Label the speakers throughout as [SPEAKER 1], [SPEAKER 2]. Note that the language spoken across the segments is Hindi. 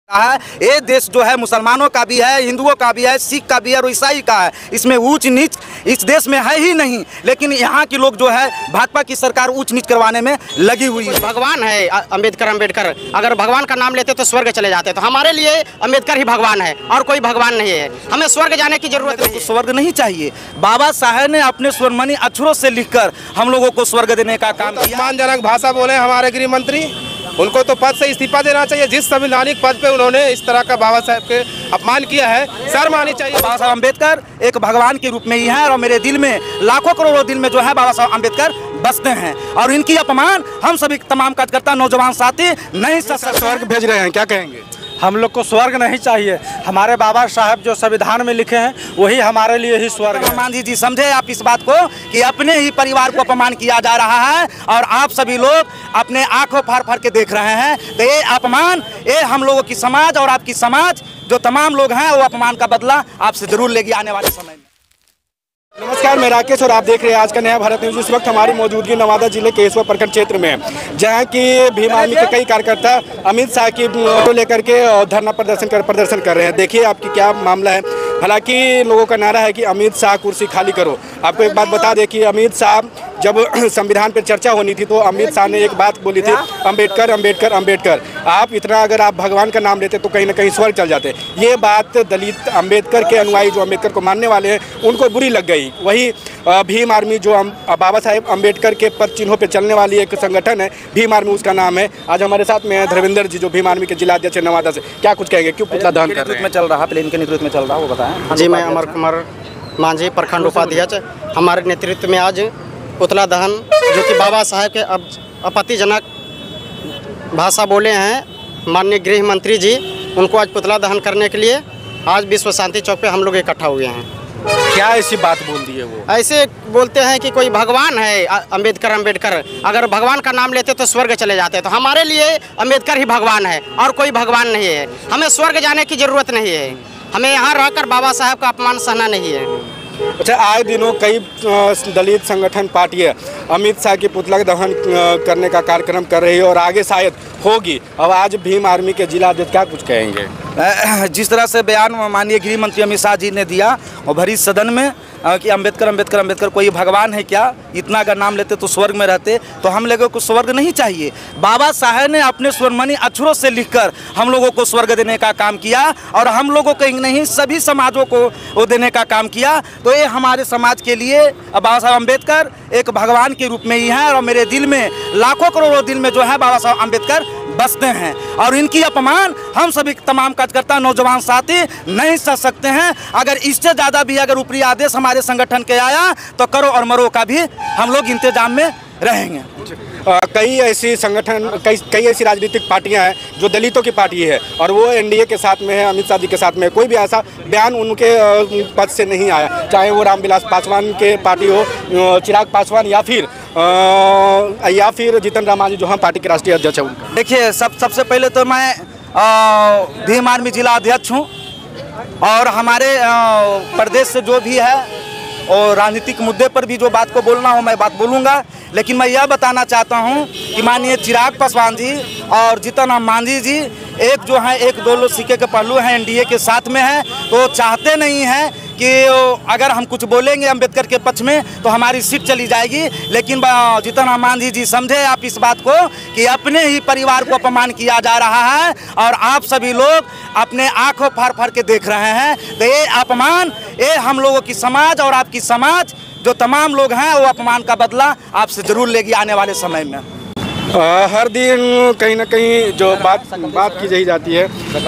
[SPEAKER 1] है। ये देश जो है मुसलमानों का भी है, हिंदुओं का भी है, सिख का भी है और ईसाई का है। इसमें ऊंच नीच इस देश में है ही नहीं, लेकिन यहाँ के लोग जो है भाजपा की सरकार ऊंच नीच करवाने में लगी हुई है।
[SPEAKER 2] भगवान है अंबेडकर, अगर भगवान का नाम लेते तो स्वर्ग चले जाते, तो हमारे लिए अंबेडकर ही भगवान है और कोई भगवान नहीं है। हमें स्वर्ग जाने की जरूरत नहीं,
[SPEAKER 1] स्वर्ग नहीं चाहिए। बाबा साहेब ने अपने स्वर्णमणि अक्षरों से लिखकर हम लोगों को स्वर्ग देने का काम किया।
[SPEAKER 3] अपमानजनक भाषा बोले हमारे गृह मंत्री, उनको तो पद से इस्तीफा देना चाहिए। जिस संवैधानिक पद पे उन्होंने इस तरह का बाबा साहब के अपमान किया है, शर्म आनी चाहिए।
[SPEAKER 1] बाबा साहब अम्बेडकर एक भगवान के रूप में ही है और मेरे दिल में लाखों करोड़ों दिल में जो है बाबा साहब अम्बेडकर बसते हैं और इनकी अपमान हम सभी तमाम कार्यकर्ता नौजवान साथी नहीं
[SPEAKER 3] स्वर्ग भेज रहे हैं, क्या कहेंगे?
[SPEAKER 4] हम लोग को स्वर्ग नहीं चाहिए। हमारे बाबा साहब जो संविधान में लिखे हैं वही हमारे लिए ही स्वर्ग है।
[SPEAKER 1] मान जी समझे आप इस बात को कि अपने ही परिवार को अपमान किया जा रहा है और आप सभी लोग अपने आंखों फाड़ फाड़ के देख रहे हैं। तो ये अपमान, ये हम लोगों की समाज और आपकी समाज जो तमाम लोग हैं वो अपमान का बदला आपसे जरूर लेगी आने वाले समय में।
[SPEAKER 3] नमस्कार, मैं राकेश और आप देख रहे हैं आज का नया भारत न्यूज। इस वक्त हमारी मौजूदगी नवादा जिले के केशवा प्रखंड क्षेत्र में, जहां की भीम आर्मी के कई कार्यकर्ता अमित शाह की फोटो लेकर के धरना प्रदर्शन कर रहे हैं। देखिए आपकी क्या मामला है। हालांकि लोगों का नारा है कि अमित शाह कुर्सी खाली करो। आपको एक बात बता दें कि अमित शाह जब संविधान पर चर्चा होनी थी तो अमित शाह ने एक बात बोली थी, अंबेडकर अंबेडकर अंबेडकर। आप इतना अगर आप भगवान का नाम लेते तो कहीं ना कहीं स्वर्ग चल जाते। ये बात दलित अंबेडकर के अनुयायी जो अंबेडकर को मानने वाले हैं उनको बुरी लग गई। वही भीम आर्मी जो बाबा साहेब अंबेडकर के पद चिन्हों पे चलने वाली एक संगठन है, भीम आर्मी उसका नाम है। आज हमारे साथ में धर्मेंद्र जी जो भीम आर्मी के जिला अध्यक्ष नवादा से, क्या कुछ कहेंगे, क्यों पुतला दहन कर रहे हैं?
[SPEAKER 1] चल रहा प्लेन के नेतृत्व में चल रहा, वो बताएं।
[SPEAKER 2] जी, मैं अमर कुमार मांझी प्रखंड उपाध्यक्ष। हमारे नेतृत्व में आज पुतला दहन जो कि बाबा साहेब के आपत्तिजनक भाषा बोले हैं माननीय गृह मंत्री जी, उनको आज पुतला दहन करने के लिए आज विश्व शांति चौक पे हम लोग इकट्ठा हुए हैं।
[SPEAKER 3] क्या ऐसी बात बोल दी है वो?
[SPEAKER 2] ऐसे बोलते हैं कि कोई भगवान है अंबेडकर, अगर भगवान का नाम लेते तो स्वर्ग चले जाते, तो हमारे लिए अंबेडकर ही भगवान है और कोई भगवान नहीं है। हमें स्वर्ग जाने की जरूरत नहीं है, हमें यहाँ रहकर बाबा साहब का अपमान सहना नहीं है।
[SPEAKER 3] अच्छा, आए दिनों कई दलित संगठन पार्टियां अमित शाह की पुतला दहन करने का कार्यक्रम कर रही है और आगे शायद होगी। अब आज भीम आर्मी के जिला अध्यक्ष क्या कुछ कहेंगे?
[SPEAKER 1] जिस तरह से बयान माननीय गृह मंत्री अमित शाह जी ने दिया और भरी सदन में कि अंबेडकर अंबेडकर अंबेडकर कोई भगवान है क्या, इतना अगर नाम लेते तो स्वर्ग में रहते, तो हम लोगों को स्वर्ग नहीं चाहिए। बाबा साहेब ने अपने स्वर्णमणि अक्षरों से लिखकर हम लोगों को स्वर्ग देने का काम किया और हम लोगों को नहीं सभी समाजों को वो देने का काम किया। तो ये हमारे समाज के लिए बाबा साहब अम्बेडकर एक भगवान के रूप में ही है और मेरे दिल में लाखों करोड़ों दिल में जो है बाबा साहब अम्बेडकर बसते हैं और इनकी अपमान हम सभी तमाम कार्यकर्ता नौजवान साथी नहीं सह सकते हैं। अगर इससे ज़्यादा भी अगर ऊपरी आदेश हमारे संगठन के आया तो करो और मरो का भी हम लोग इंतजाम में रहेंगे।
[SPEAKER 3] कई ऐसी संगठन कई ऐसी राजनीतिक पार्टियां हैं जो दलितों की पार्टी है और वो एनडीए के साथ में है, अमित शाह जी के साथ में। कोई भी ऐसा बयान उनके पद से नहीं आया, चाहे वो रामविलास पासवान के पार्टी हो, चिराग पासवान या फिर जीतन राम मांझी जो हम पार्टी के राष्ट्रीय अध्यक्ष हैं।
[SPEAKER 1] देखिए सबसे पहले तो मैं भीम आर्मी जिला अध्यक्ष हूँ और हमारे प्रदेश से जो भी है और राजनीतिक मुद्दे पर भी जो बात को बोलना हो मैं बात बोलूँगा। लेकिन मैं यह बताना चाहता हूँ कि माननीय चिराग पासवान जी और जीतन राम मांझी जी एक जो है एक दो सिक्के के पहलू हैं, एनडीए के साथ में हैं, तो चाहते नहीं हैं कि अगर हम कुछ बोलेंगे अंबेडकर के पक्ष में तो हमारी सीट चली जाएगी। लेकिन जीतन राम मांझी जी समझे आप इस बात को कि अपने ही परिवार को अपमान किया जा रहा है और आप सभी लोग अपने आंखों फाड़ फाड़ के देख रहे हैं। तो ये अपमान, ये हम लोगों की समाज और आपकी समाज जो तमाम लोग हैं वो अपमान का बदला आपसे जरूर लेगी आने वाले समय में।
[SPEAKER 3] हर दिन कहीं ना कहीं जो बात की जाती है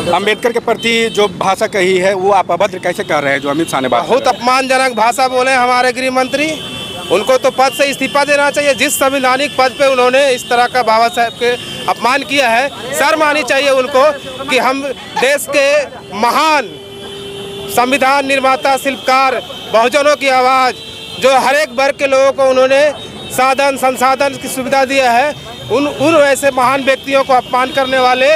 [SPEAKER 3] अंबेडकर के प्रति जो भाषा कही है वो आप अभद्र कैसे कर रहे हैं जो अमित शाह ने बात?
[SPEAKER 5] बहुत अपमानजनक भाषा बोले हमारे गृह मंत्री, उनको तो पद से इस्तीफा देना चाहिए। जिस संवैधानिक पद पे उन्होंने इस तरह का बाबा साहब के अपमान किया है, शर्म आनी चाहिए उनको कि हम देश के महान संविधान निर्माता, शिल्पकार, बहुजनों की आवाज़, जो हर एक वर्ग के लोगों को उन्होंने साधन संसाधन की सुविधा दिया है, उन वैसे महान व्यक्तियों को अपमान करने वाले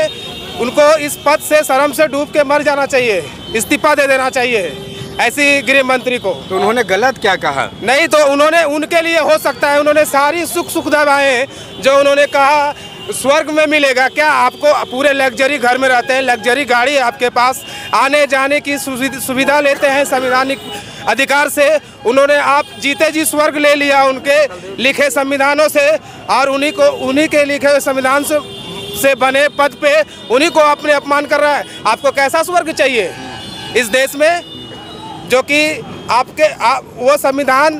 [SPEAKER 5] उनको इस पद से शर्म से डूब के मर जाना चाहिए, इस्तीफा दे देना चाहिए ऐसी गृह मंत्री को।
[SPEAKER 3] तो उन्होंने गलत क्या कहा?
[SPEAKER 5] नहीं तो उन्होंने उनके लिए हो सकता है, उन्होंने सारी सुख सुविधाएं जो उन्होंने कहा स्वर्ग में मिलेगा क्या? आपको पूरे लग्जरी घर में रहते हैं, लग्जरी गाड़ी आपके पास, आने जाने की सुविधा लेते हैं संवैधानिक अधिकार से। उन्होंने आप जीते जी स्वर्ग ले लिया उनके लिखे संविधानों से, और उन्हीं के लिखे हुए संविधान से बने पद पे उन्हीं को अपने अपमान कर रहा है। आपको कैसा स्वर्ग चाहिए इस देश में, जो कि वो संविधान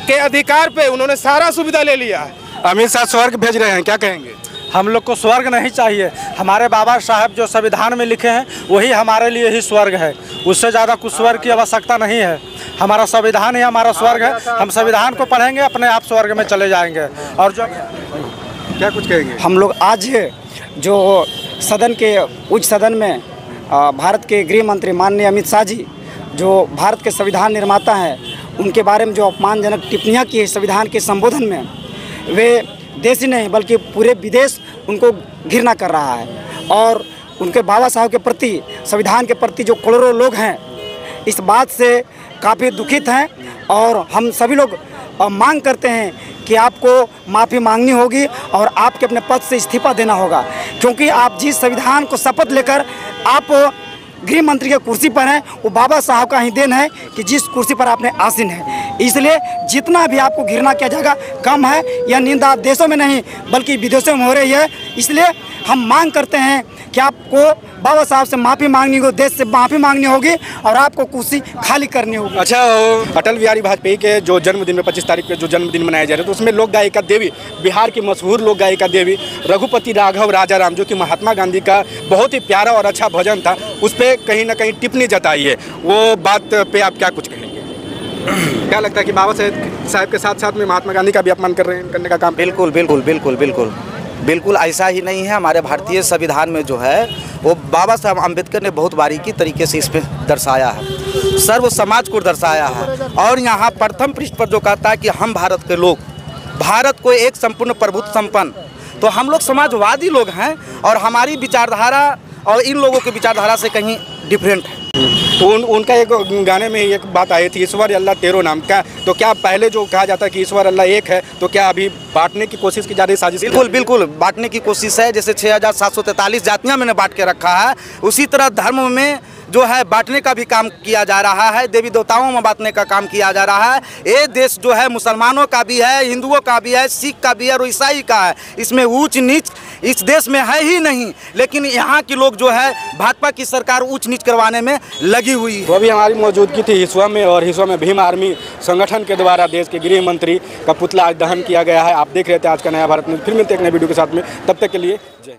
[SPEAKER 5] के अधिकार पे उन्होंने सारा सुविधा ले लिया है।
[SPEAKER 3] अमित शाह स्वर्ग भेज रहे हैं, क्या कहेंगे?
[SPEAKER 4] हम लोग को स्वर्ग नहीं चाहिए। हमारे बाबा साहब जो संविधान में लिखे हैं वही हमारे लिए ही स्वर्ग है। उससे ज़्यादा कुछ स्वर्ग की आवश्यकता नहीं है। हमारा संविधान ही हमारा स्वर्ग है। हम संविधान को पढ़ेंगे, अपने आप स्वर्ग में चले जाएंगे। और जो
[SPEAKER 3] क्या कुछ कहेंगे?
[SPEAKER 2] हम लोग आज जो सदन के उच्च सदन में भारत के गृह मंत्री माननीय अमित शाह जी जो भारत के संविधान निर्माता हैं, उनके बारे में जो अपमानजनक टिप्पणियाँ की है संविधान के संबोधन में, वे देश ही नहीं बल्कि पूरे विदेश उनको घृणा कर रहा है। और उनके बाबा साहब के प्रति, संविधान के प्रति जो करोड़ों लोग हैं, इस बात से काफ़ी दुखित हैं। और हम सभी लोग मांग करते हैं कि आपको माफ़ी मांगनी होगी और आपके अपने पद से इस्तीफा देना होगा, क्योंकि आप जिस संविधान को शपथ लेकर आप गृह मंत्री के कुर्सी पर हैं, वो बाबा साहब का ही देन है कि जिस कुर्सी पर आपने आसीन है। इसलिए जितना भी आपको घृणा किया जाएगा कम है। यह निंदा देशों में नहीं बल्कि विदेशों में हो रही है। इसलिए हम मांग करते हैं कि आपको बाबा साहब से माफ़ी मांगनी होगी, देश से माफ़ी मांगनी होगी और आपको कुर्सी खाली करनी होगी।
[SPEAKER 3] अच्छा, अटल बिहारी वाजपेयी के जो जन्मदिन में 25 तारीख को जो जन्मदिन मनाया जा रहा है, तो उसमें लोक गायिका देवी, बिहार की मशहूर लोक गायिका देवी रघुपति राघव राजाराम, जो कि महात्मा गांधी का बहुत ही प्यारा और अच्छा भजन था, उस पर कहीं ना कहीं टिप्पणी जताई है। वो बात पे आप क्या कुछ कहेंगे? क्या लगता है कि बाबा साहब के साथ साथ में महात्मा गांधी का भी अपमान करने का काम?
[SPEAKER 1] बिल्कुल बिल्कुल बिल्कुल बिल्कुल बिल्कुल ऐसा ही नहीं है। हमारे भारतीय संविधान में जो है वो बाबा साहब अम्बेडकर ने बहुत बारीकी तरीके से इसमें दर्शाया है, सर्व समाज को दर्शाया है। और यहाँ प्रथम पृष्ठ पर जो कहता है कि हम भारत के लोग, भारत को एक संपूर्ण प्रभुत्व संपन्न, तो हम लोग समाजवादी लोग हैं और हमारी विचारधारा और इन लोगों की विचारधारा से कहीं डिफरेंट है।
[SPEAKER 3] तो उनका एक गाने में एक बात आई थी, ईश्वर अल्लाह तेरो नाम का, तो क्या पहले जो कहा जाता है कि ईश्वर अल्लाह एक है, तो क्या अभी बांटने की कोशिश की जा रही साजिश?
[SPEAKER 1] बिल्कुल बिल्कुल बांटने की कोशिश है। जैसे 6743 जातियां मैंने बांट के रखा है, उसी तरह धर्म में जो है बांटने का भी काम किया जा रहा है, देवी देवताओं में बांटने का काम किया जा रहा है। ये देश जो है मुसलमानों का भी है, हिंदुओं का भी है, सिख का भी है और ईसाई का है। इसमें ऊंच नीच इस देश में है ही नहीं, लेकिन यहाँ के लोग जो है भाजपा की सरकार ऊंच नीच करवाने में लगी हुई है।
[SPEAKER 3] तो अभी हमारी मौजूदगी थी हिसुआ में, और हिसुआ में भीम आर्मी संगठन के द्वारा देश के गृह मंत्री का पुतला आज दहन किया गया है। आप देख रहे थे आज का नया भारत न्यूज़। फिर मिलते हैं एक नए वीडियो के साथ में, तब तक के लिए जय।